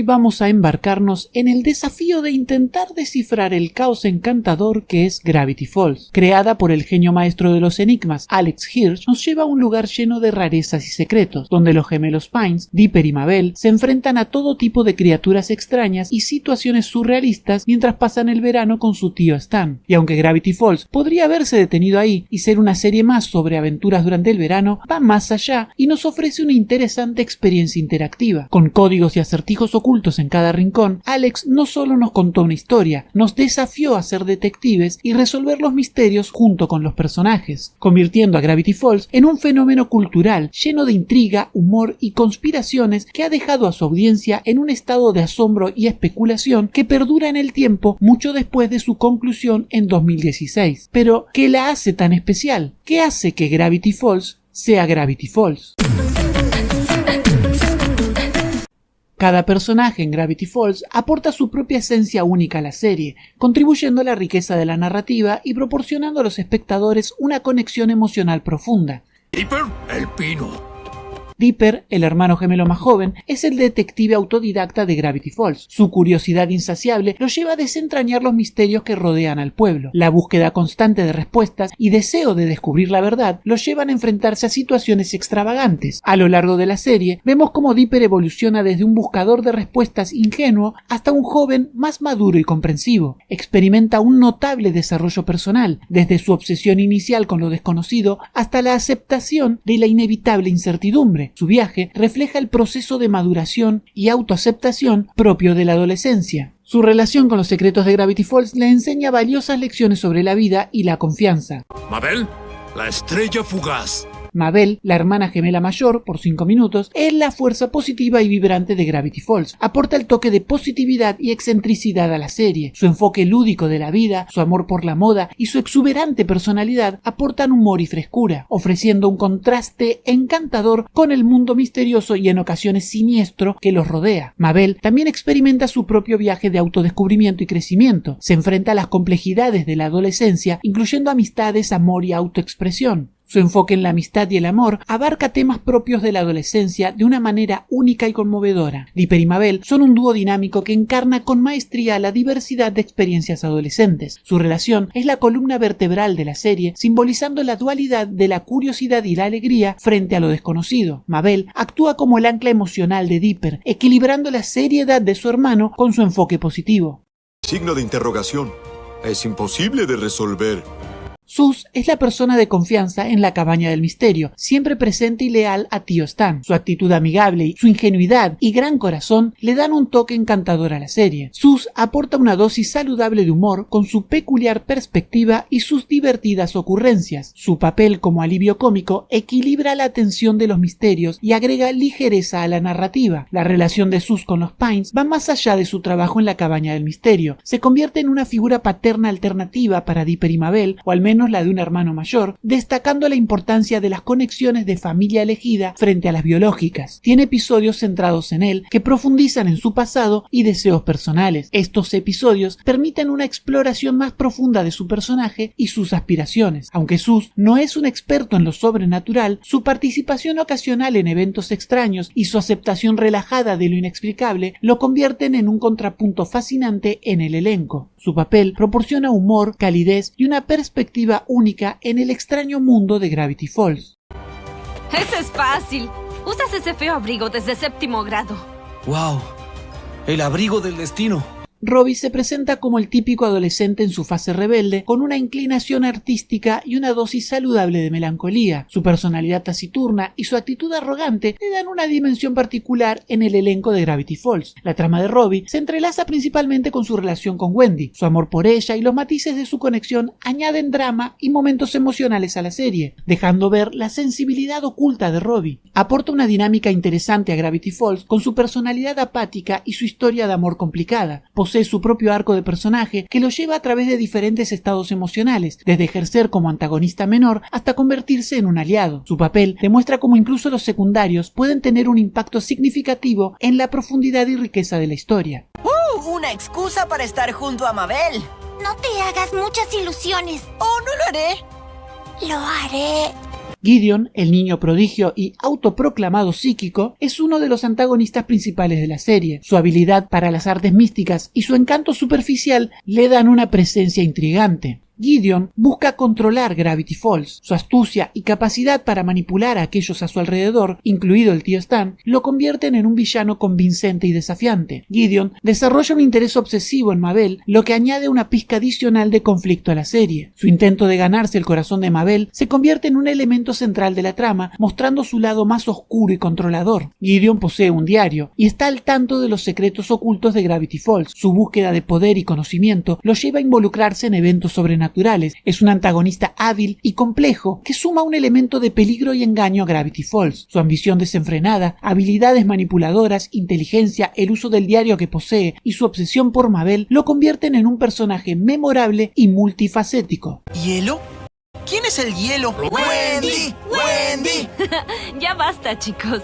hoy vamos a embarcarnos en el desafío de intentar descifrar el caos encantador que es Gravity Falls. Creada por el genio maestro de los enigmas, Alex Hirsch, nos lleva a un lugar lleno de rarezas y secretos, donde los gemelos Pines, Dipper y Mabel, se enfrentan a todo tipo de criaturas extrañas y situaciones surrealistas mientras pasan el verano con su tío Stan. Y aunque Gravity Falls podría haberse detenido ahí y ser una serie más sobre aventuras durante el verano, va más allá y nos ofrece una interesante experiencia interactiva. Con códigos y acertijos ocultos en cada rincón, Alex no solo nos contó una historia, nos desafió a ser detectives y resolver los misterios junto con los personajes, convirtiendo a Gravity Falls en un fenómeno cultural lleno de intriga, humor y conspiraciones que ha dejado a su audiencia en un estado de asombro y especulación que perdura en el tiempo mucho después de su conclusión en 2016. Pero, ¿qué la hace tan especial? ¿Qué hace que Gravity Falls sea Gravity Falls? Cada personaje en Gravity Falls aporta su propia esencia única a la serie, contribuyendo a la riqueza de la narrativa y proporcionando a los espectadores una conexión emocional profunda. Dipper, el pino. Dipper, el hermano gemelo más joven, es el detective autodidacta de Gravity Falls. Su curiosidad insaciable lo lleva a desentrañar los misterios que rodean al pueblo. La búsqueda constante de respuestas y deseo de descubrir la verdad lo llevan a enfrentarse a situaciones extravagantes. A lo largo de la serie, vemos cómo Dipper evoluciona desde un buscador de respuestas ingenuo hasta un joven más maduro y comprensivo. Experimenta un notable desarrollo personal, desde su obsesión inicial con lo desconocido hasta la aceptación de la inevitable incertidumbre. Su viaje refleja el proceso de maduración y autoaceptación propio de la adolescencia. Su relación con los secretos de Gravity Falls le enseña valiosas lecciones sobre la vida y la confianza. Mabel, la estrella fugaz. Mabel, la hermana gemela mayor, por 5 minutos, es la fuerza positiva y vibrante de Gravity Falls. Aporta el toque de positividad y excentricidad a la serie. Su enfoque lúdico de la vida, su amor por la moda y su exuberante personalidad aportan humor y frescura, ofreciendo un contraste encantador con el mundo misterioso y en ocasiones siniestro que los rodea. Mabel también experimenta su propio viaje de autodescubrimiento y crecimiento. Se enfrenta a las complejidades de la adolescencia, incluyendo amistades, amor y autoexpresión. Su enfoque en la amistad y el amor abarca temas propios de la adolescencia de una manera única y conmovedora. Dipper y Mabel son un dúo dinámico que encarna con maestría la diversidad de experiencias adolescentes. Su relación es la columna vertebral de la serie, simbolizando la dualidad de la curiosidad y la alegría frente a lo desconocido. Mabel actúa como el ancla emocional de Dipper, equilibrando la seriedad de su hermano con su enfoque positivo. Signo de interrogación. Es imposible de resolver. Sus es la persona de confianza en la cabaña del misterio, siempre presente y leal a tío Stan. Su actitud amigable, su ingenuidad y gran corazón le dan un toque encantador a la serie. Sus aporta una dosis saludable de humor con su peculiar perspectiva y sus divertidas ocurrencias. Su papel como alivio cómico equilibra la tensión de los misterios y agrega ligereza a la narrativa. La relación de Sus con los Pines va más allá de su trabajo en la cabaña del misterio. Se convierte en una figura paterna alternativa para Dipper y Mabel, o al menos la de un hermano mayor, destacando la importancia de las conexiones de familia elegida frente a las biológicas. Tiene episodios centrados en él que profundizan en su pasado y deseos personales. Estos episodios permiten una exploración más profunda de su personaje y sus aspiraciones. Aunque Sus no es un experto en lo sobrenatural, su participación ocasional en eventos extraños y su aceptación relajada de lo inexplicable lo convierten en un contrapunto fascinante en el elenco. Su papel proporciona humor, calidez y una perspectiva única en el extraño mundo de Gravity Falls. Eso es fácil. Usas ese feo abrigo desde 7º grado. ¡Wow! El abrigo del destino. Robbie se presenta como el típico adolescente en su fase rebelde, con una inclinación artística y una dosis saludable de melancolía. Su personalidad taciturna y su actitud arrogante le dan una dimensión particular en el elenco de Gravity Falls. La trama de Robbie se entrelaza principalmente con su relación con Wendy. Su amor por ella y los matices de su conexión añaden drama y momentos emocionales a la serie, dejando ver la sensibilidad oculta de Robbie. Aporta una dinámica interesante a Gravity Falls con su personalidad apática y su historia de amor complicada. Posee su propio arco de personaje que lo lleva a través de diferentes estados emocionales, desde ejercer como antagonista menor hasta convertirse en un aliado. Su papel demuestra cómo incluso los secundarios pueden tener un impacto significativo en la profundidad y riqueza de la historia. Una excusa para estar junto a Mabel. No te hagas muchas ilusiones. Oh, no lo haré. Lo haré. Gideon, el niño prodigio y autoproclamado psíquico, es uno de los antagonistas principales de la serie. Su habilidad para las artes místicas y su encanto superficial le dan una presencia intrigante. Gideon busca controlar Gravity Falls. Su astucia y capacidad para manipular a aquellos a su alrededor, incluido el tío Stan, lo convierten en un villano convincente y desafiante. Gideon desarrolla un interés obsesivo en Mabel, lo que añade una pizca adicional de conflicto a la serie. Su intento de ganarse el corazón de Mabel se convierte en un elemento central de la trama, mostrando su lado más oscuro y controlador. Gideon posee un diario y está al tanto de los secretos ocultos de Gravity Falls. Su búsqueda de poder y conocimiento lo lleva a involucrarse en eventos sobrenaturales. Es un antagonista hábil y complejo que suma un elemento de peligro y engaño a Gravity Falls. Su ambición desenfrenada, habilidades manipuladoras, inteligencia, el uso del diario que posee y su obsesión por Mabel lo convierten en un personaje memorable y multifacético. ¿Hielo? ¿Quién es el hielo? ¡Wendy! ¡Wendy! Ya basta, chicos.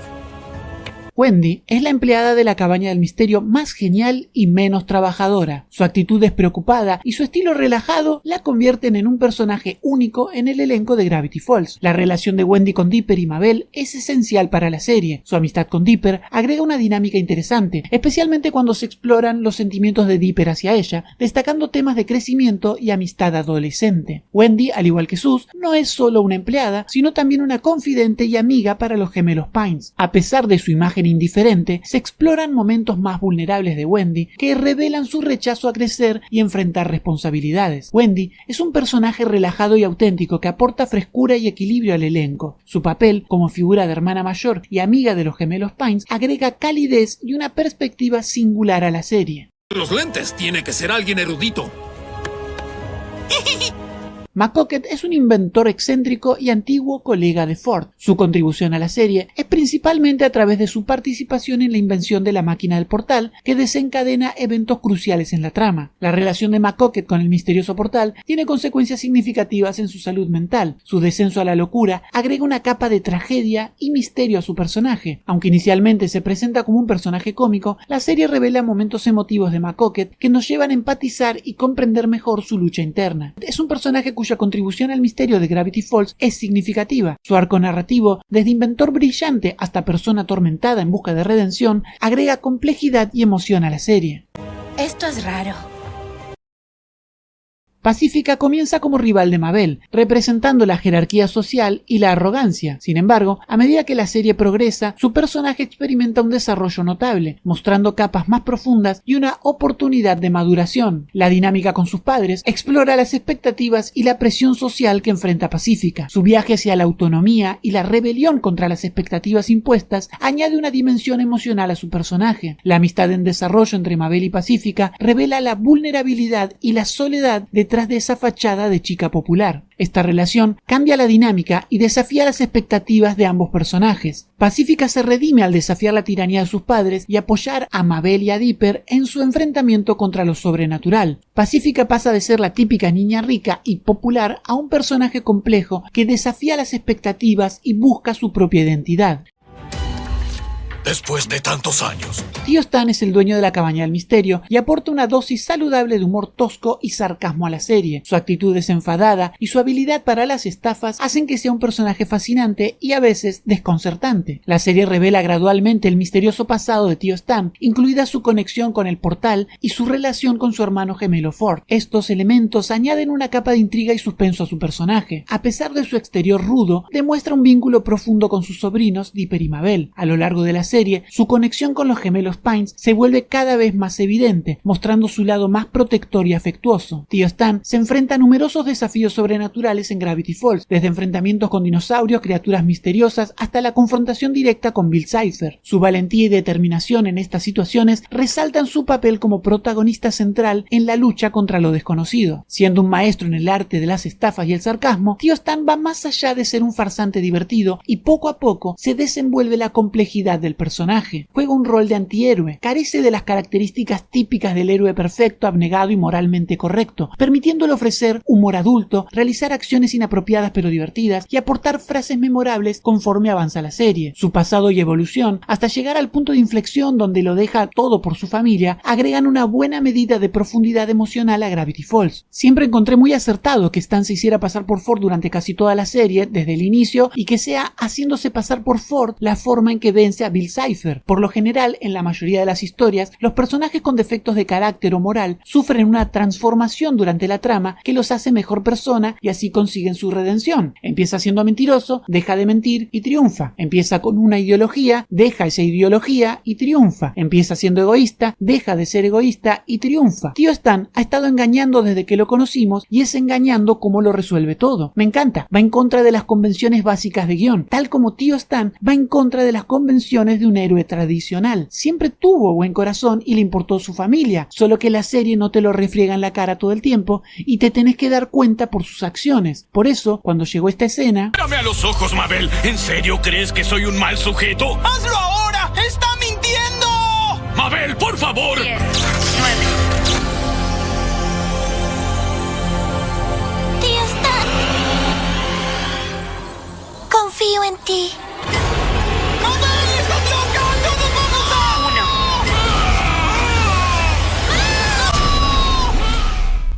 Wendy es la empleada de la cabaña del misterio más genial y menos trabajadora. Su actitud despreocupada y su estilo relajado la convierten en un personaje único en el elenco de Gravity Falls. La relación de Wendy con Dipper y Mabel es esencial para la serie. Su amistad con Dipper agrega una dinámica interesante, especialmente cuando se exploran los sentimientos de Dipper hacia ella, destacando temas de crecimiento y amistad adolescente. Wendy, al igual que Sus, no es solo una empleada, sino también una confidente y amiga para los gemelos Pines. A pesar de su imagen indiferente, se exploran momentos más vulnerables de Wendy que revelan su rechazo a crecer y enfrentar responsabilidades. Wendy es un personaje relajado y auténtico que aporta frescura y equilibrio al elenco. Su papel como figura de hermana mayor y amiga de los gemelos Pines agrega calidez y una perspectiva singular a la serie. Los lentes tiene que ser alguien erudito. McCocket es un inventor excéntrico y antiguo colega de Ford. Su contribución a la serie es principalmente a través de su participación en la invención de la máquina del portal, que desencadena eventos cruciales en la trama. La relación de McCocket con el misterioso portal tiene consecuencias significativas en su salud mental. Su descenso a la locura agrega una capa de tragedia y misterio a su personaje. Aunque inicialmente se presenta como un personaje cómico, la serie revela momentos emotivos de McCocket que nos llevan a empatizar y comprender mejor su lucha interna. Es un personaje cuya contribución al misterio de Gravity Falls es significativa. Su arco narrativo, desde inventor brillante hasta persona atormentada en busca de redención, agrega complejidad y emoción a la serie. Esto es raro. Pacífica comienza como rival de Mabel, representando la jerarquía social y la arrogancia. Sin embargo, a medida que la serie progresa, su personaje experimenta un desarrollo notable, mostrando capas más profundas y una oportunidad de maduración. La dinámica con sus padres explora las expectativas y la presión social que enfrenta Pacífica. Su viaje hacia la autonomía y la rebelión contra las expectativas impuestas añade una dimensión emocional a su personaje. La amistad en desarrollo entre Mabel y Pacífica revela la vulnerabilidad y la soledad detrás de esa fachada de chica popular. Esta relación cambia la dinámica y desafía las expectativas de ambos personajes. Pacífica se redime al desafiar la tiranía de sus padres y apoyar a Mabel y a Dipper en su enfrentamiento contra lo sobrenatural. Pacífica pasa de ser la típica niña rica y popular a un personaje complejo que desafía las expectativas y busca su propia identidad. Después de tantos años. Tío Stan es el dueño de la cabaña del misterio y aporta una dosis saludable de humor tosco y sarcasmo a la serie. Su actitud desenfadada y su habilidad para las estafas hacen que sea un personaje fascinante y a veces desconcertante. La serie revela gradualmente el misterioso pasado de Tío Stan, incluida su conexión con el portal y su relación con su hermano gemelo Ford. Estos elementos añaden una capa de intriga y suspenso a su personaje. A pesar de su exterior rudo, demuestra un vínculo profundo con sus sobrinos Dipper y Mabel. A lo largo de la serie, su conexión con los gemelos Pines se vuelve cada vez más evidente, mostrando su lado más protector y afectuoso. Tío Stan se enfrenta a numerosos desafíos sobrenaturales en Gravity Falls, desde enfrentamientos con dinosaurios, criaturas misteriosas, hasta la confrontación directa con Bill Cipher. Su valentía y determinación en estas situaciones resaltan su papel como protagonista central en la lucha contra lo desconocido. Siendo un maestro en el arte de las estafas y el sarcasmo, Tío Stan va más allá de ser un farsante divertido y poco a poco se desenvuelve la complejidad del personaje. personaje. Juega un rol de antihéroe, carece de las características típicas del héroe perfecto, abnegado y moralmente correcto, permitiéndole ofrecer humor adulto, realizar acciones inapropiadas pero divertidas y aportar frases memorables conforme avanza la serie. Su pasado y evolución, hasta llegar al punto de inflexión donde lo deja todo por su familia, agregan una buena medida de profundidad emocional a Gravity Falls. Siempre encontré muy acertado que Stan se hiciera pasar por Ford durante casi toda la serie, desde el inicio, y que sea haciéndose pasar por Ford la forma en que vence a Bill Cipher. Por lo general, en la mayoría de las historias, los personajes con defectos de carácter o moral sufren una transformación durante la trama que los hace mejor persona y así consiguen su redención. Empieza siendo mentiroso, deja de mentir y triunfa. Empieza con una ideología, deja esa ideología y triunfa. Empieza siendo egoísta, deja de ser egoísta y triunfa. Tío Stan ha estado engañando desde que lo conocimos y es engañando como lo resuelve todo. Me encanta. Va en contra de las convenciones básicas de guión, tal como Tío Stan va en contra de las convenciones de un héroe tradicional. Siempre tuvo buen corazón y le importó su familia, solo que la serie no te lo refriega en la cara todo el tiempo y te tenés que dar cuenta por sus acciones. Por eso, cuando llegó esta escena... ¡Mírame a los ojos, Mabel! ¿En serio crees que soy un mal sujeto? ¡Hazlo ahora! ¡Está mintiendo! ¡Mabel, por favor! 10, 9. Tío Stan. Confío en ti. ¡Mabel, estás loca! ¡Todos vamos a... 1.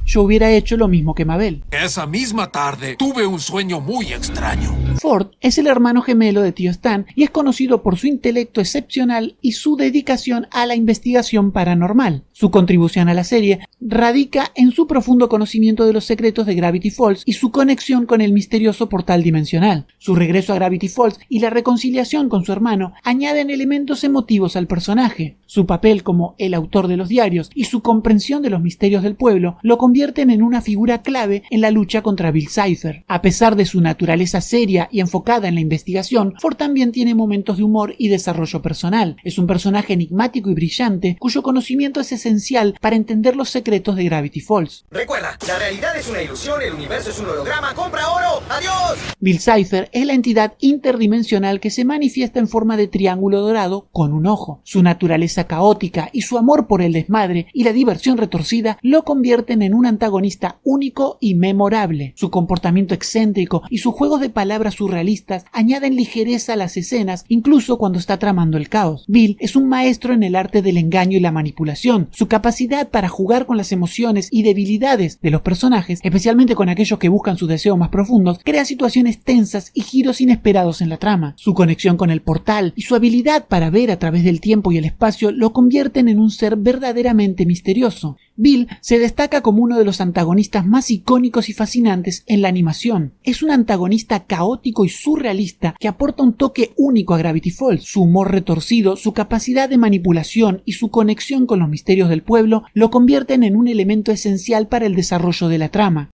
Yo hubiera hecho lo mismo que Mabel. Esa misma tarde tuve un sueño muy extraño. Ford es el hermano gemelo de Tío Stan y es conocido por su intelecto excepcional y su dedicación a la investigación paranormal. Su contribución a la serie radica en su profundo conocimiento de los secretos de Gravity Falls y su conexión con el misterioso portal dimensional. Su regreso a Gravity Falls y la reconciliación con su hermano añaden elementos emotivos al personaje. Su papel como el autor de los diarios y su comprensión de los misterios del pueblo lo convierten en una figura clave en la lucha contra Bill Cipher. A pesar de su naturaleza seria y enfocada en la investigación, Ford también tiene momentos de humor y desarrollo personal. Es un personaje enigmático y brillante, cuyo conocimiento es esencial para entender los secretos de Gravity Falls. Recuerda, la realidad es una ilusión, el universo es un holograma. ¡Compra oro! ¡Adiós! Bill Cipher es la entidad interdimensional que se manifiesta en forma de triángulo dorado con un ojo. Su naturaleza caótica y su amor por el desmadre y la diversión retorcida lo convierten en un antagonista único y memorable. Su comportamiento excéntrico y sus juegos de palabras surrealistas añaden ligereza a las escenas, incluso cuando está tramando el caos. Bill es un maestro en el arte del engaño y la manipulación. Su capacidad para jugar con las emociones y debilidades de los personajes, especialmente con aquellos que buscan sus deseos más profundos, crea situaciones tensas y giros inesperados en la trama. Su conexión con el portal y su habilidad para ver a través del tiempo y el espacio lo convierten en un ser verdaderamente misterioso. Bill se destaca como uno de los antagonistas más icónicos y fascinantes en la animación. Es un antagonista caótico y surrealista que aporta un toque único a Gravity Falls. Su humor retorcido, su capacidad de manipulación y su conexión con los misterios del pueblo lo convierten en un elemento esencial para el desarrollo de la trama.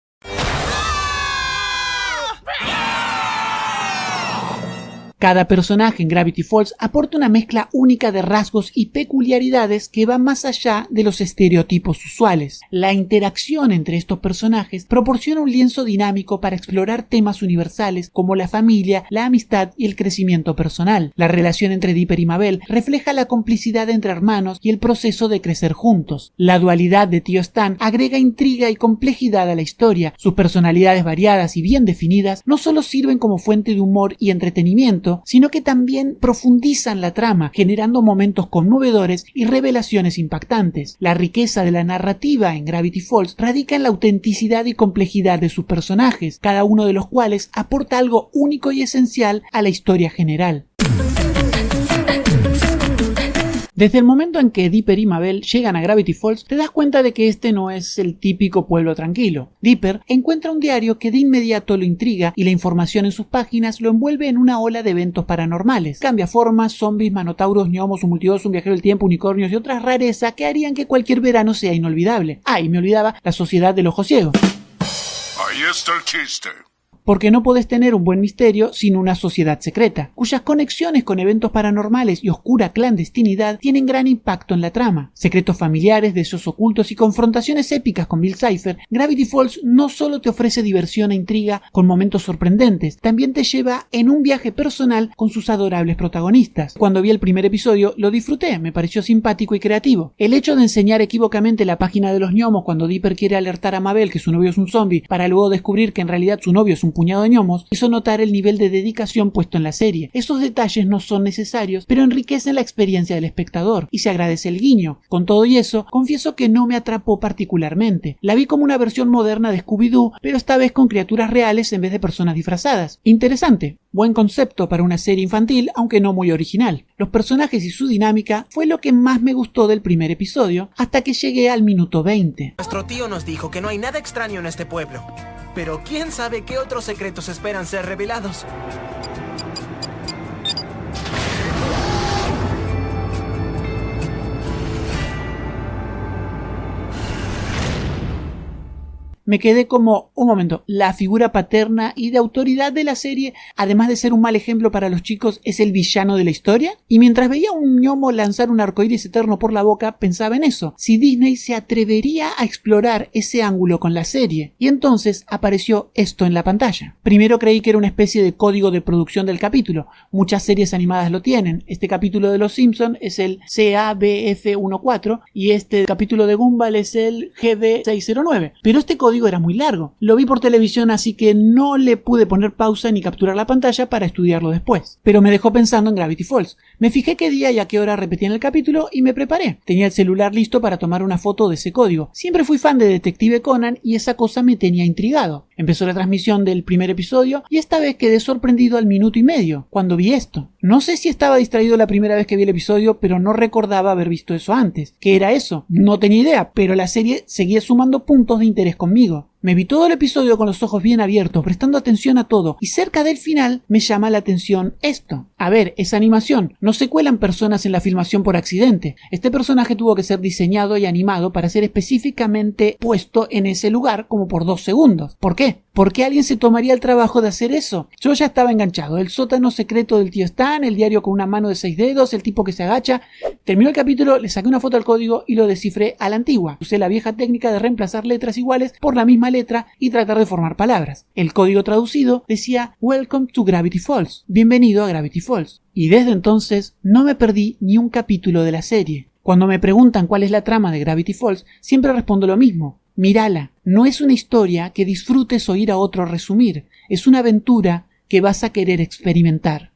Cada personaje en Gravity Falls aporta una mezcla única de rasgos y peculiaridades que va más allá de los estereotipos usuales. La interacción entre estos personajes proporciona un lienzo dinámico para explorar temas universales como la familia, la amistad y el crecimiento personal. La relación entre Dipper y Mabel refleja la complicidad entre hermanos y el proceso de crecer juntos. La dualidad de Tío Stan agrega intriga y complejidad a la historia. Sus personalidades variadas y bien definidas no solo sirven como fuente de humor y entretenimiento, sino que también profundizan la trama, generando momentos conmovedores y revelaciones impactantes. La riqueza de la narrativa en Gravity Falls radica en la autenticidad y complejidad de sus personajes, cada uno de los cuales aporta algo único y esencial a la historia general. Desde el momento en que Dipper y Mabel llegan a Gravity Falls, te das cuenta de que este no es el típico pueblo tranquilo. Dipper encuentra un diario que de inmediato lo intriga y la información en sus páginas lo envuelve en una ola de eventos paranormales. Cambia formas, zombies, manotauros, gnomos, un multiverso, un viajero del tiempo, unicornios y otras rarezas que harían que cualquier verano sea inolvidable. Ah, y me olvidaba la sociedad del ojo ciego. Ahí está el chiste. porque no podés tener un buen misterio sin una sociedad secreta, cuyas conexiones con eventos paranormales y oscura clandestinidad tienen gran impacto en la trama. Secretos familiares, deseos ocultos y confrontaciones épicas con Bill Cipher, Gravity Falls no solo te ofrece diversión e intriga con momentos sorprendentes, también te lleva en un viaje personal con sus adorables protagonistas. Cuando vi el primer episodio lo disfruté, me pareció simpático y creativo. El hecho de enseñar equívocamente la página de los gnomos cuando Dipper quiere alertar a Mabel que su novio es un zombie para luego descubrir que en realidad su novio es un puñado de gnomos hizo notar el nivel de dedicación puesto en la serie. Esos detalles no son necesarios, pero enriquecen la experiencia del espectador y se agradece el guiño. Con todo y eso, confieso que no me atrapó particularmente. La vi como una versión moderna de Scooby-Doo, pero esta vez con criaturas reales en vez de personas disfrazadas. Interesante. Buen concepto para una serie infantil, aunque no muy original. Los personajes y su dinámica fue lo que más me gustó del primer episodio, hasta que llegué al minuto 20. Nuestro tío nos dijo que no hay nada extraño en este pueblo. Pero quién sabe qué otros secretos esperan ser revelados. Me quedé como, un momento, la figura paterna y de autoridad de la serie, además de ser un mal ejemplo para los chicos, es el villano de la historia. Y mientras veía a un gnomo lanzar un arcoíris eterno por la boca, pensaba en eso. Si Disney se atrevería a explorar ese ángulo con la serie. Y entonces apareció esto en la pantalla. Primero creí que era una especie de código de producción del capítulo. Muchas series animadas lo tienen. Este capítulo de Los Simpson es el CABF14 y este capítulo de Gumball es el GB609. Pero este código era muy largo. Lo vi por televisión, así que no le pude poner pausa ni capturar la pantalla para estudiarlo después. Pero me dejó pensando en Gravity Falls. Me fijé qué día y a qué hora repetían el capítulo y me preparé. Tenía el celular listo para tomar una foto de ese código. Siempre fui fan de Detective Conan y esa cosa me tenía intrigado. Empezó la transmisión del primer episodio y esta vez quedé sorprendido al minuto y medio, cuando vi esto. No sé si estaba distraído la primera vez que vi el episodio, pero no recordaba haber visto eso antes. ¿Qué era eso? No tenía idea, pero la serie seguía sumando puntos de interés conmigo. Me vi todo el episodio con los ojos bien abiertos, prestando atención a todo, y cerca del final me llama la atención esto. A ver, es animación, no se cuelan personas en la filmación por accidente. Este personaje tuvo que ser diseñado y animado para ser específicamente puesto en ese lugar como por 2 segundos. ¿Por qué? ¿Por qué alguien se tomaría el trabajo de hacer eso? Yo ya estaba enganchado. El sótano secreto del tío Stan, el diario con una mano de 6 dedos, el tipo que se agacha. Terminó el capítulo, le saqué una foto al código y lo descifré a la antigua. Usé la vieja técnica de reemplazar letras iguales por la misma letra y tratar de formar palabras. El código traducido decía Welcome to Gravity Falls. Bienvenido a Gravity Falls. Y desde entonces no me perdí ni un capítulo de la serie. Cuando me preguntan cuál es la trama de Gravity Falls, siempre respondo lo mismo. Mírala, no es una historia que disfrutes oír a otro resumir, es una aventura que vas a querer experimentar.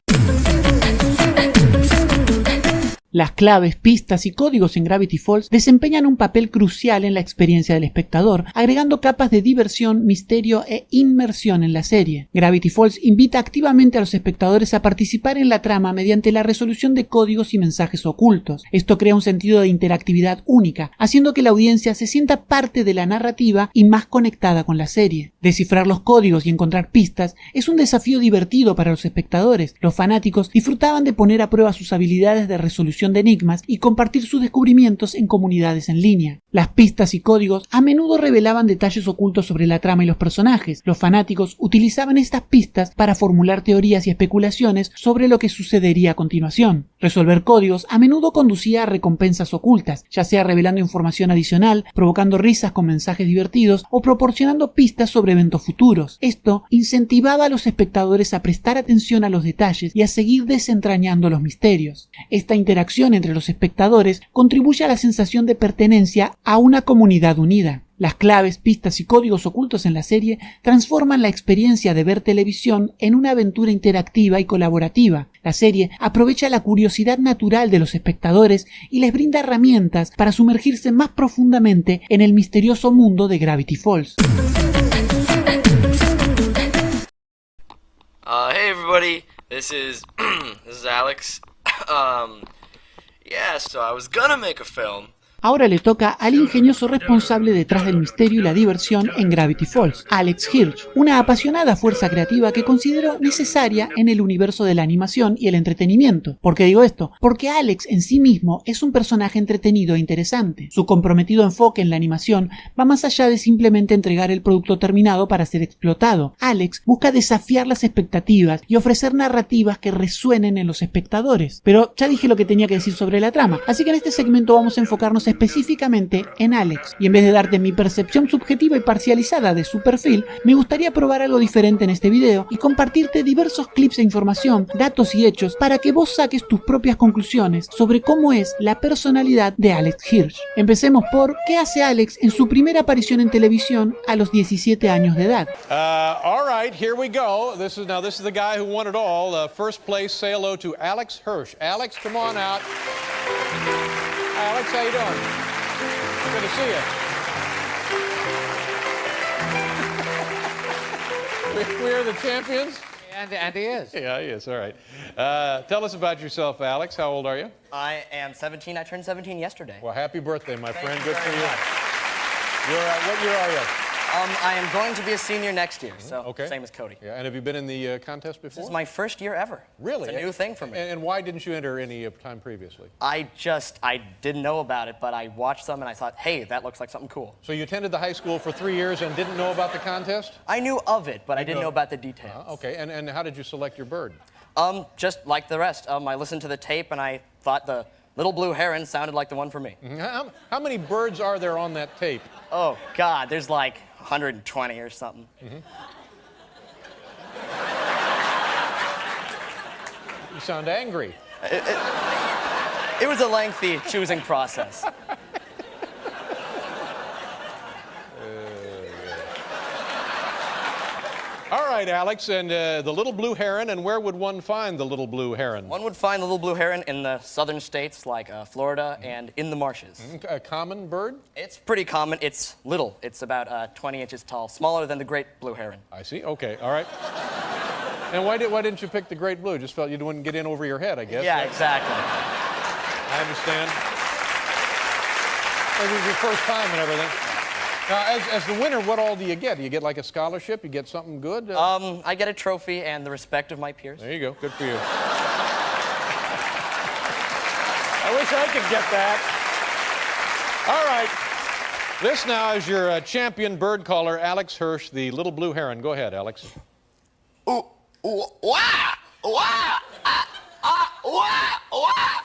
Las claves, pistas y códigos en Gravity Falls desempeñan un papel crucial en la experiencia del espectador, agregando capas de diversión, misterio e inmersión en la serie. Gravity Falls invita activamente a los espectadores a participar en la trama mediante la resolución de códigos y mensajes ocultos. Esto crea un sentido de interactividad única, haciendo que la audiencia se sienta parte de la narrativa y más conectada con la serie. Descifrar los códigos y encontrar pistas es un desafío divertido para los espectadores. Los fanáticos disfrutaban de poner a prueba sus habilidades de resolución de enigmas y compartir sus descubrimientos en comunidades en línea. Las pistas y códigos a menudo revelaban detalles ocultos sobre la trama y los personajes. Los fanáticos utilizaban estas pistas para formular teorías y especulaciones sobre lo que sucedería a continuación. Resolver códigos a menudo conducía a recompensas ocultas, ya sea revelando información adicional, provocando risas con mensajes divertidos o proporcionando pistas sobre eventos futuros. Esto incentivaba a los espectadores a prestar atención a los detalles y a seguir desentrañando los misterios. Esta interacción entre los espectadores contribuye a la sensación de pertenencia a una comunidad unida. Las claves, pistas y códigos ocultos en la serie transforman la experiencia de ver televisión en una aventura interactiva y colaborativa. La serie aprovecha la curiosidad natural de los espectadores y les brinda herramientas para sumergirse más profundamente en el misterioso mundo de Gravity Falls. Hey everybody, this is Alex. Yeah, so I was gonna make a film, Ahora le toca al ingenioso responsable detrás del misterio y la diversión en Gravity Falls, Alex Hirsch, una apasionada fuerza creativa que considero necesaria en el universo de la animación y el entretenimiento. ¿Por qué digo esto? Porque Alex en sí mismo es un personaje entretenido e interesante. Su comprometido enfoque en la animación va más allá de simplemente entregar el producto terminado para ser explotado. Alex busca desafiar las expectativas y ofrecer narrativas que resuenen en los espectadores. Pero ya dije lo que tenía que decir sobre la trama, así que en este segmento vamos a enfocarnos específicamente en Alex, y en vez de darte mi percepción subjetiva y parcializada de su perfil, me gustaría probar algo diferente en este video y compartirte diversos clips e información, datos y hechos para que vos saques tus propias conclusiones sobre cómo es la personalidad de Alex Hirsch. Empecemos por ¿qué hace Alex en su primera aparición en televisión a los 17 años de edad? All right, here we go. This is the guy who won it all. First place, say hello to Alex Hirsch. Alex, come on out. Alex, how you doing? Good to see you. We're the champions? And he is. Yeah, he is. All right. Tell us about yourself, Alex. How old are you? I am 17. I turned 17 yesterday. Well, happy birthday, my friend. Good for very you. What year are you? I am going to be a senior next year, so okay. Same as Cody. Yeah, and have you been in the contest before? This is my first year ever. Really? It's a new thing for me. And why didn't you enter any time previously? I didn't know about it, but I watched some and I thought, hey, that looks like something cool. So you attended the high school for 3 years and didn't know about the contest? I knew of it, but I didn't know about the details. Okay, and how did you select your bird? Just like the rest. I listened to the tape and I thought the little blue heron sounded like the one for me. Mm-hmm. How many birds are there on that tape? Oh, God, there's like 120 or something. Mm-hmm. You sound angry. It was a lengthy choosing process. All right, Alex, and the little blue heron, and where would one find the little blue heron? One would find the little blue heron in the southern states like Florida and in the marshes. A common bird? It's pretty common. It's little. It's about 20 inches tall, smaller than the great blue heron. I see. Okay, all right. And why didn't you pick the great blue? Just felt you wouldn't get in over your head, I guess. Yeah, exactly. I understand. It was your first time and everything. Now, as the winner, what all do you get? Do you get like a scholarship? You get something good? I get a trophy and the respect of my peers. There you go. Good for you. I wish I could get that. All right. This now is your champion bird caller, Alex Hirsch, the little blue heron. Go ahead, Alex. Wah! Wah! Wah! Wah! Wah! Wah!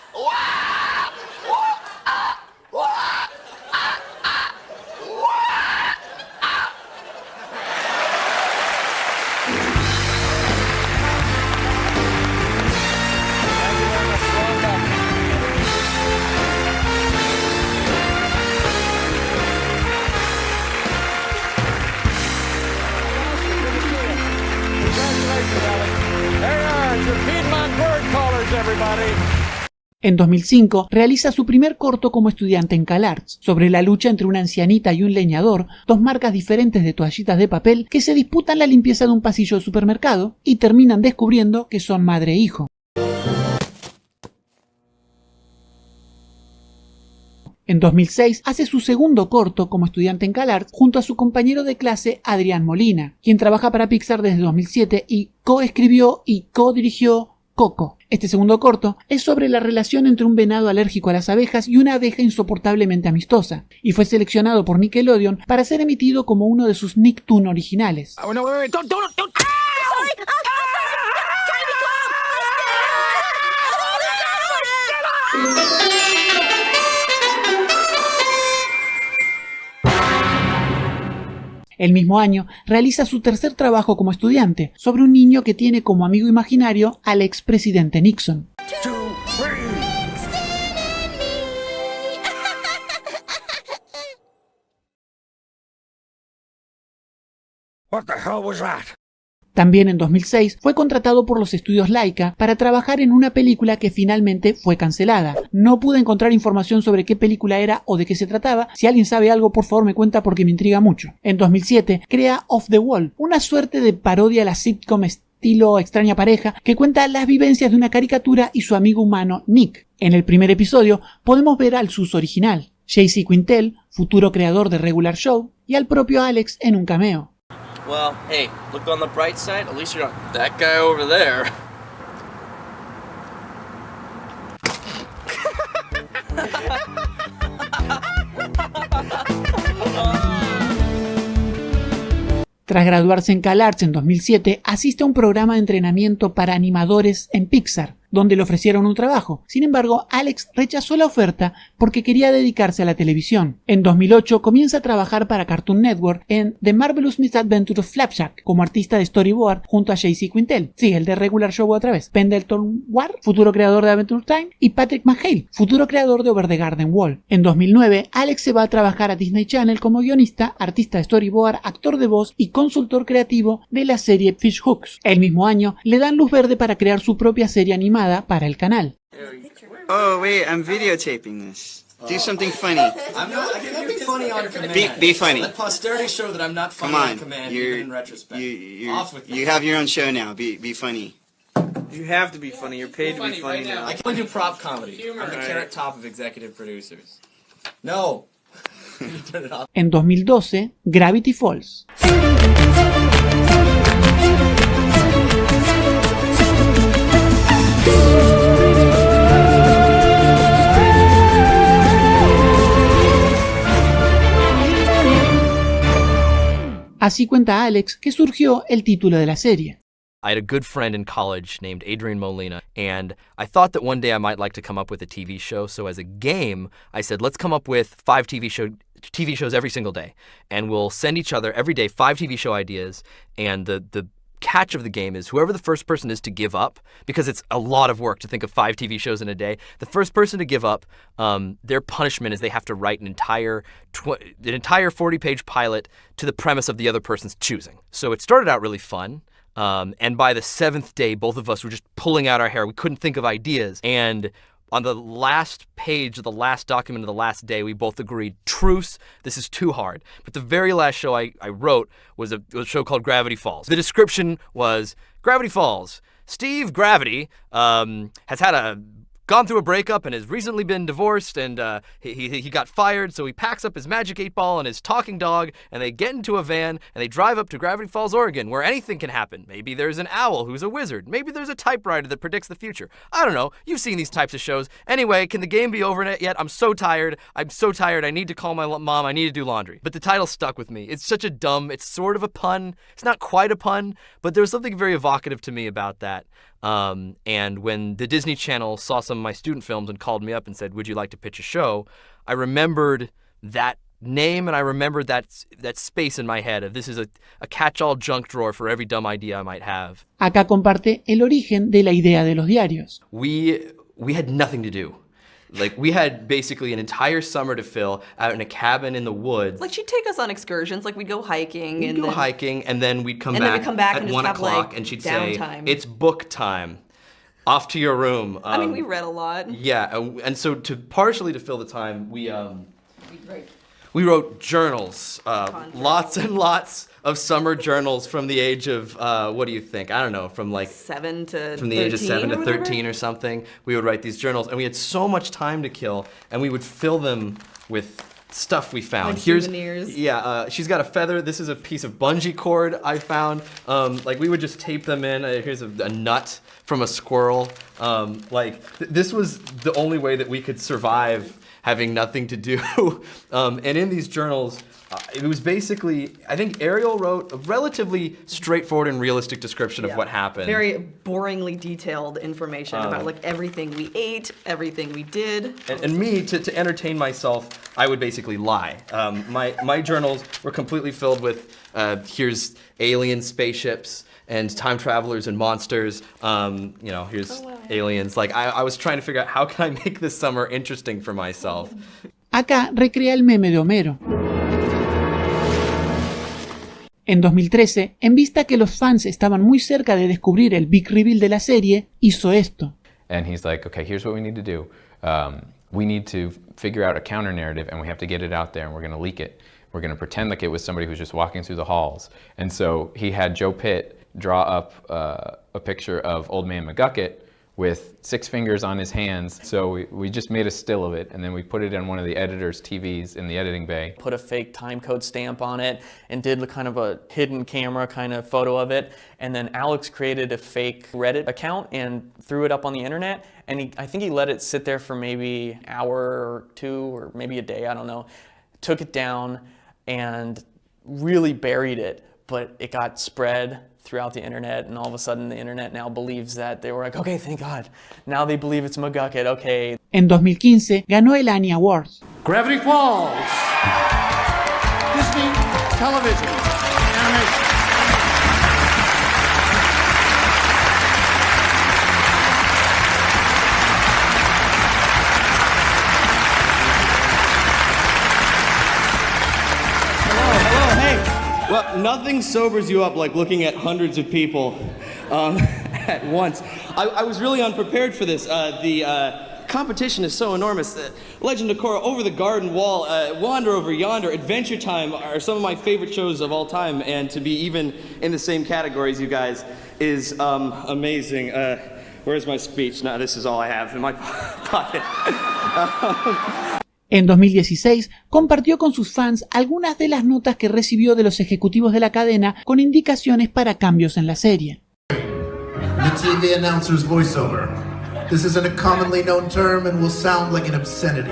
En 2005 realiza su primer corto como estudiante en CalArts, sobre la lucha entre una ancianita y un leñador, dos marcas diferentes de toallitas de papel que se disputan la limpieza de un pasillo de supermercado y terminan descubriendo que son madre e hijo. En 2006 hace su segundo corto como estudiante en CalArts junto a su compañero de clase Adrián Molina, quien trabaja para Pixar desde 2007 y coescribió y codirigió Coco. Este segundo corto es sobre la relación entre un venado alérgico a las abejas y una abeja insoportablemente amistosa, y fue seleccionado por Nickelodeon para ser emitido como uno de sus Nicktoon originales. El mismo año realiza su tercer trabajo como estudiante, sobre un niño que tiene como amigo imaginario al expresidente Nixon. What the hell was that? También en 2006 fue contratado por los estudios Laika para trabajar en una película que finalmente fue cancelada. No pude encontrar información sobre qué película era o de qué se trataba. Si alguien sabe algo, por favor me cuenta porque me intriga mucho. En 2007 crea Off the Wall, una suerte de parodia a la sitcom estilo Extraña Pareja que cuenta las vivencias de una caricatura y su amigo humano Nick. En el primer episodio podemos ver al Sus original, J.C. Quintel, futuro creador de Regular Show, y al propio Alex en un cameo. Well, hey, look on the bright side. At least you're not that guy over there. Tras graduarse en CalArts en 2007, asiste a un programa de entrenamiento para animadores en Pixar, donde le ofrecieron un trabajo. Sin embargo, Alex rechazó la oferta porque quería dedicarse a la televisión. En 2008 comienza a trabajar para Cartoon Network en The Marvelous Misadventures of Flapjack como artista de storyboard junto a J.C. Quintel, sí, el de Regular Show otra vez, Pendleton Ward, futuro creador de Adventure Time, y Patrick McHale, futuro creador de Over the Garden Wall. En 2009, Alex se va a trabajar a Disney Channel como guionista, artista de storyboard, actor de voz y consultor creativo de la serie Fish Hooks. El mismo año, le dan luz verde para crear su propia serie animada para el canal. Oh wait, I'm videotaping this. Do something funny. I'm not. I can't be funny on command. Be funny. Let posterity show that I'm not funny on command. Even in retrospect. You have your own show now. Be funny. You have to be funny. You're paid to be funny now. I can only do prop comedy. I'm the carrot top of executive producers. No. Turn it off. En 2012, Gravity Falls. Así cuenta Alex que surgió el título de la serie. I had a good friend in college named Adrian Molina, and I thought that one day I might like to come up with a TV show. So as a game, I said, let's come up with 5 TV shows every single day. And we'll send each other every day 5 TV show ideas. And the catch of the game is whoever the first person is to give up, because it's a lot of work to think of 5 TV shows in a day, the first person to give up, their punishment is they have to write an entire 40-page pilot to the premise of the other person's choosing. So it started out really fun. And by the 7th day, both of us were just pulling out our hair. We couldn't think of ideas. And on the last page of the last document of the last day, we both agreed, truce, this is too hard. But the very last show I wrote was a show called Gravity Falls. The description was, Gravity Falls. Steve Gravity has gone through a breakup and has recently been divorced, and he got fired, so he packs up his Magic 8-Ball and his talking dog, and they get into a van, and they drive up to Gravity Falls, Oregon, where anything can happen. Maybe there's an owl who's a wizard. Maybe there's a typewriter that predicts the future. I don't know. You've seen these types of shows. Anyway, can the game be over yet? I'm so tired. I need to call my mom. I need to do laundry. But the title stuck with me. It's such a it's sort of a pun. It's not quite a pun, but there's something very evocative to me about that. And when the Disney Channel saw some of my student films and called me up and said, would you like to pitch a show? I remembered that name, and I remembered that space in my head of this is a catch-all junk drawer for every dumb idea I might have. Acá comparte el origen de la idea de los diarios. We had nothing to do. Like, we had basically an entire summer to fill out in a cabin in the woods. Like, she'd take us on excursions. Like, we'd go hiking. And then we'd come back at 1 o'clock, and she'd say, it's book time. Off to your room. We read a lot. Yeah, and so partially to fill the time, we wrote journals. Lots and lots of summer journals from the age of, what do you think? I don't know, from the age of 7 to 13 or something. We would write these journals, and we had so much time to kill, and we would fill them with stuff we found. Like souvenirs. Yeah, she's got a feather. This is a piece of bungee cord I found. We would just tape them in. Here's a nut from a squirrel. This was the only way that we could survive having nothing to do. And in these journals, it was basically, I think Ariel wrote a relatively straightforward and realistic description of what happened. Very boringly detailed information about everything we ate, everything we did. And me, to entertain myself, I would basically lie. My journals were completely filled with, here's alien spaceships and time travelers and monsters. Here's aliens. I was trying to figure out how can I make this summer interesting for myself. Acá recrea el meme de Homero. En 2013, en vista que los fans estaban muy cerca de descubrir el big reveal de la serie, hizo esto. And he's like, okay, here's what we need to do. We need to figure out a counter narrative, and we have to get it out there, and we're going to leak it. We're going to pretend like it was somebody who's just walking through the halls. And so he had Joe Pitt draw up a picture of Old Man McGucket with 6 fingers on his hands. So we just made a still of it, and then we put it on one of the editor's TVs in the editing bay. Put a fake time code stamp on it and did kind of a hidden camera kind of photo of it. And then Alex created a fake Reddit account and threw it up on the internet. And I think he let it sit there for maybe an hour or 2 or maybe a day, I don't know. Took it down and really buried it, but it got spread throughout the internet, and all of a sudden the internet now believes that. They were like, okay, thank God. Now they believe it's McGucket, okay. En 2015 ganó el Annie Awards. Gravity Falls. Disney Television Animation. Well, nothing sobers you up like looking at hundreds of people at once. I was really unprepared for this. The competition is so enormous. Legend of Korra, Over the Garden Wall, Wander Over Yonder, Adventure Time are some of my favorite shows of all time, and to be even in the same categories, you guys, is amazing. Where's my speech? No, this is all I have in my pocket. En 2016 compartió con sus fans algunas de las notas que recibió de los ejecutivos de la cadena con indicaciones para cambios en la serie. The TV announcer's voiceover. This isn't a commonly known term and will sound like an obscenity.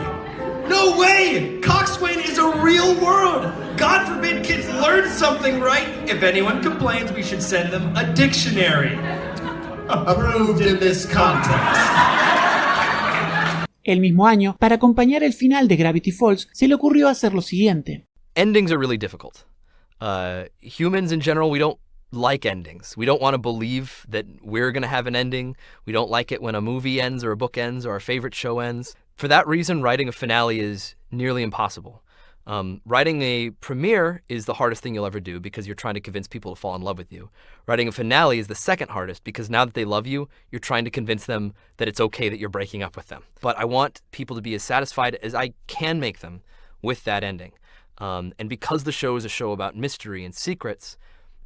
No way! Coxswain is a real word! God forbid kids learn something right! If anyone complains, we should send them a dictionary. Approved in this context. El mismo año, para acompañar el final de Gravity Falls, se le ocurrió hacer lo siguiente. Endings are really difficult. Humans in general, we don't like endings. We don't want to believe that we're going to have an ending. We don't like it when a movie ends or a book ends or our favorite show ends. For that reason, writing a finale is nearly impossible. Writing a premiere is the hardest thing you'll ever do because you're trying to convince people to fall in love with you. Writing a finale is the second hardest because now that they love you, you're trying to convince them that it's okay that you're breaking up with them. But I want people to be as satisfied as I can make them with that ending. And because the show is a show about mystery and secrets,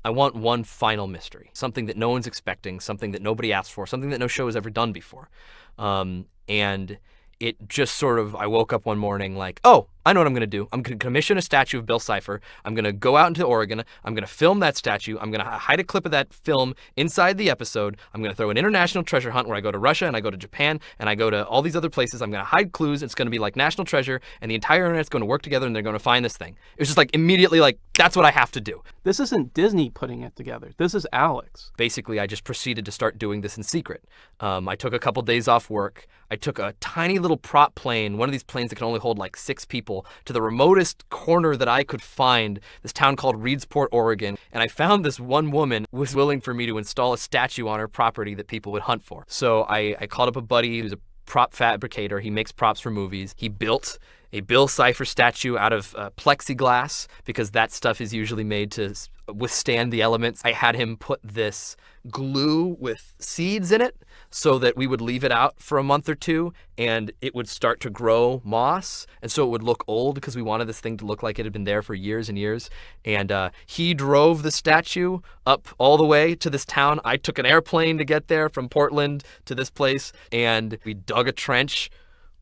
I want one final mystery, something that no one's expecting, something that nobody asked for, something that no show has ever done before. And it just sort of, I woke up one morning like, oh, I know what I'm going to do. I'm going to commission a statue of Bill Cipher. I'm going to go out into Oregon. I'm going to film that statue. I'm going to hide a clip of that film inside the episode. I'm going to throw an international treasure hunt where I go to Russia and I go to Japan and I go to all these other places. I'm going to hide clues. It's going to be like National Treasure, and the entire internet's going to work together and they're going to find this thing. It was just like immediately like, that's what I have to do. This isn't Disney putting it together. This is Alex. Basically, I just proceeded to start doing this in secret. I took a couple days off work. I took a tiny little prop plane, one of these planes that can only hold like 6 people, to the remotest corner that I could find, this town called Reedsport, Oregon. And I found this one woman who was willing for me to install a statue on her property that people would hunt for. So I called up a buddy who's a prop fabricator. He makes props for movies. He built a Bill Cipher statue out of plexiglass because that stuff is usually made to withstand the elements. I had him put this glue with seeds in it so that we would leave it out for a month or 2 and it would start to grow moss, and so it would look old because we wanted this thing to look like it had been there for years and years. And he drove the statue up all the way to this town. I took an airplane to get there from Portland to this place, and we dug a trench.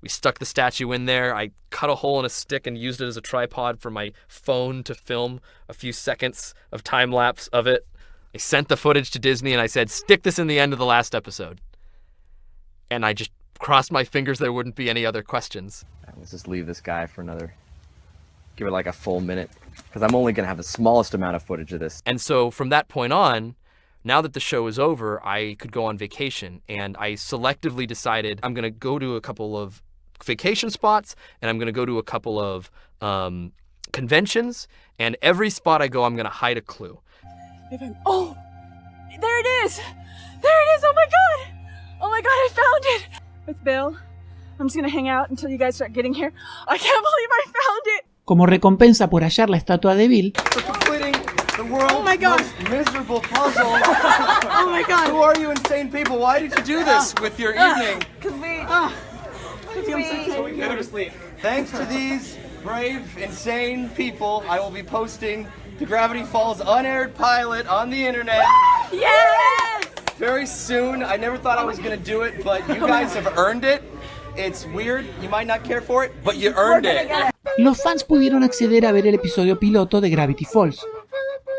We stuck the statue in there. I cut a hole in a stick and used it as a tripod for my phone to film a few seconds of time lapse of it. I sent the footage to Disney and I said, stick this in the end of the last episode. And I just crossed my fingers there wouldn't be any other questions. Let's just leave this guy for give it like a full minute, because I'm only going to have the smallest amount of footage of this. And so from that point on, now that the show is over, I could go on vacation, and I selectively decided I'm going to go to a couple of vacation spots, and I'm going to go to a couple of conventions, and every spot I go, I'm going to hide a clue. Oh, there it is! There it is! Oh my god! Oh my god, I found it! With Bill, I'm just gonna hang out until you guys start getting here. I can't believe I found it! Como recompensa por hallar la estatua de Bill, For completing the world's most miserable puzzle. Oh my god! Who are you insane people? Why did you do this with your evening? Cause we... Thanks to these brave, insane people, I will be posting the Gravity Falls unaired pilot on the internet. Yes! very soon. I never thought I was gonna do it, but you guys have earned it. It's weird, you might not care for it, but you earned it. Los fans pudieron acceder a ver el episodio piloto de Gravity Falls.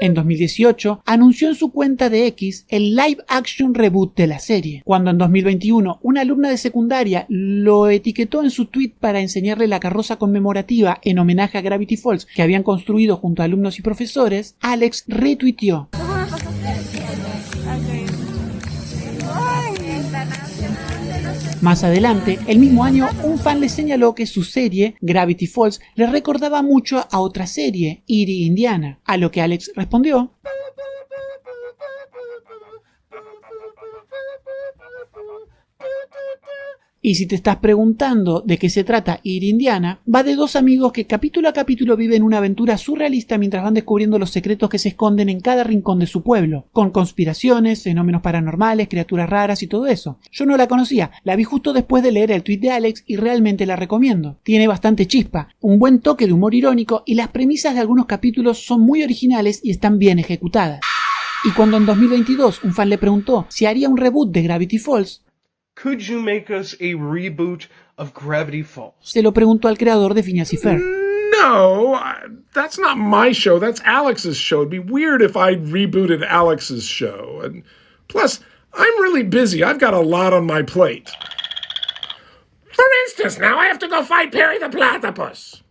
En 2018, anunció en su cuenta de X el live action reboot de la serie. Cuando en 2021 una alumna de secundaria lo etiquetó en su tweet para enseñarle la carroza conmemorativa en homenaje a Gravity Falls que habían construido junto a alumnos y profesores, Alex retuiteó: Más adelante, el mismo año, un fan le señaló que su serie, Gravity Falls, le recordaba mucho a otra serie, Erie, Indiana, a lo que Alex respondió: Y si te estás preguntando de qué se trata Erie, Indiana, va de dos amigos que capítulo a capítulo viven una aventura surrealista mientras van descubriendo los secretos que se esconden en cada rincón de su pueblo, con conspiraciones, fenómenos paranormales, criaturas raras y todo eso. Yo no la conocía, la vi justo después de leer el tweet de Alex y realmente la recomiendo. Tiene bastante chispa, un buen toque de humor irónico y las premisas de algunos capítulos son muy originales y están bien ejecutadas. Y cuando en 2022 un fan le preguntó si haría un reboot de Gravity Falls, Could you make us a reboot of Gravity Falls? Se lo preguntó al creador de Phineas y Ferb. No, that's not my show. That's Alex's show. It'd be weird if I rebooted Alex's show. And plus, I'm really busy. I've got a lot on my plate. For instance, now I have to go fight Perry the Platypus.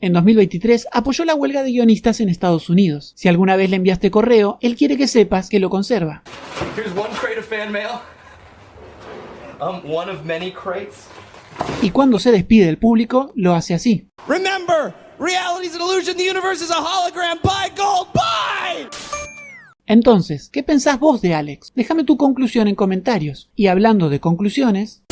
En 2023 apoyó la huelga de guionistas en Estados Unidos. Si alguna vez le enviaste correo, él quiere que sepas que lo conserva. Here's one crate of fan mail. One of many crates. Y cuando se despide del público, lo hace así. Remember, reality's an illusion, the universe is a hologram. Buy gold, buy! Entonces, ¿qué pensás vos de Alex? Déjame tu conclusión en comentarios. Y hablando de conclusiones,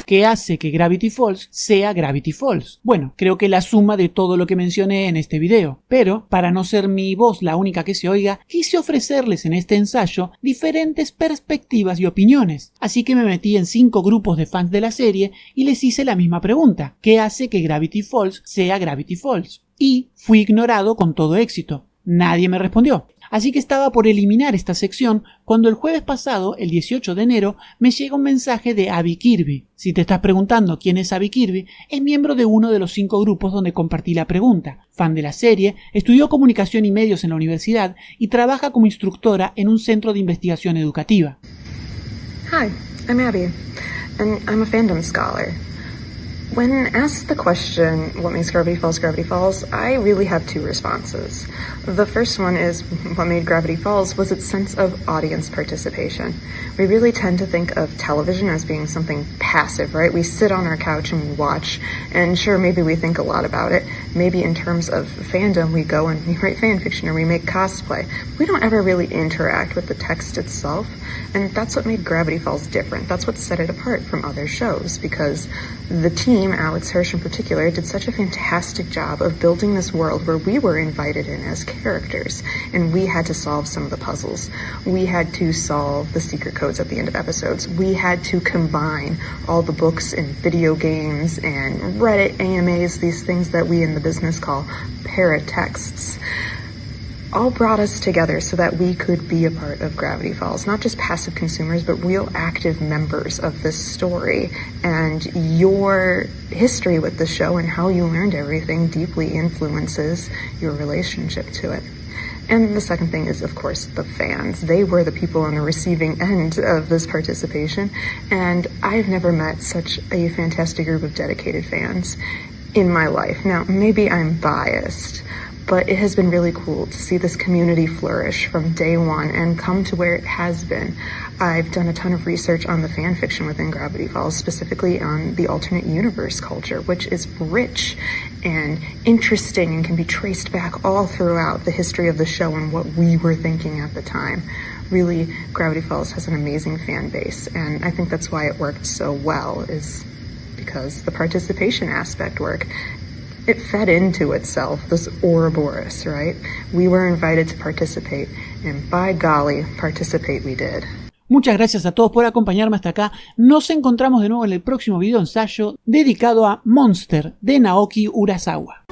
¿qué hace que Gravity Falls sea Gravity Falls? Bueno, creo que la suma de todo lo que mencioné en este video, pero para no ser mi voz la única que se oiga, quise ofrecerles en este ensayo diferentes perspectivas y opiniones, así que me metí en 5 grupos de fans de la serie y les hice la misma pregunta: ¿qué hace que Gravity Falls sea Gravity Falls? Y fui ignorado con todo éxito, nadie me respondió. Así que estaba por eliminar esta sección cuando el jueves pasado, el 18 de enero, me llega un mensaje de Abby Kirby. Si te estás preguntando quién es Abby Kirby, es miembro de uno de los 5 grupos donde compartí la pregunta. Fan de la serie, estudió comunicación y medios en la universidad y trabaja como instructora en un centro de investigación educativa. Hi, I'm Abby, and I'm a fandom scholar. When asked the question, what makes Gravity Falls, I really have 2 responses. The first one is, what made Gravity Falls was its sense of audience participation. We really tend to think of television as being something passive, right? We sit on our couch and we watch, and sure, maybe we think a lot about it. Maybe in terms of fandom, we go and we write fan fiction or we make cosplay. We don't ever really interact with the text itself, and that's what made Gravity Falls different. That's what set it apart from other shows, because the team, Alex Hirsch in particular, did such a fantastic job of building this world where we were invited in as characters, and we had to solve some of the puzzles. We had to solve the secret codes at the end of episodes. We had to combine all the books and video games and Reddit, AMAs, these things that we in the business call paratexts, all brought us together so that we could be a part of Gravity Falls, not just passive consumers, but real active members of this story. And your history with the show and how you learned everything deeply influences your relationship to it. And the second thing is, of course, the fans. They were the people on the receiving end of this participation, and I've never met such a fantastic group of dedicated fans in my life. Now, maybe I'm biased, but it has been really cool to see this community flourish from day one and come to where it has been. I've done a ton of research on the fan fiction within Gravity Falls, specifically on the alternate universe culture, which is rich and interesting and can be traced back all throughout the history of the show and what we were thinking at the time. Really, Gravity Falls has an amazing fan base, and I think that's why it worked so well, is because the participation aspect worked. It fed into itself, this Ouroboros, right? We were invited to participate, and by golly, participate we did. Muchas gracias a todos por acompañarme hasta acá. Nos encontramos de nuevo en el próximo video ensayo dedicado a Monster de Naoki Urasawa.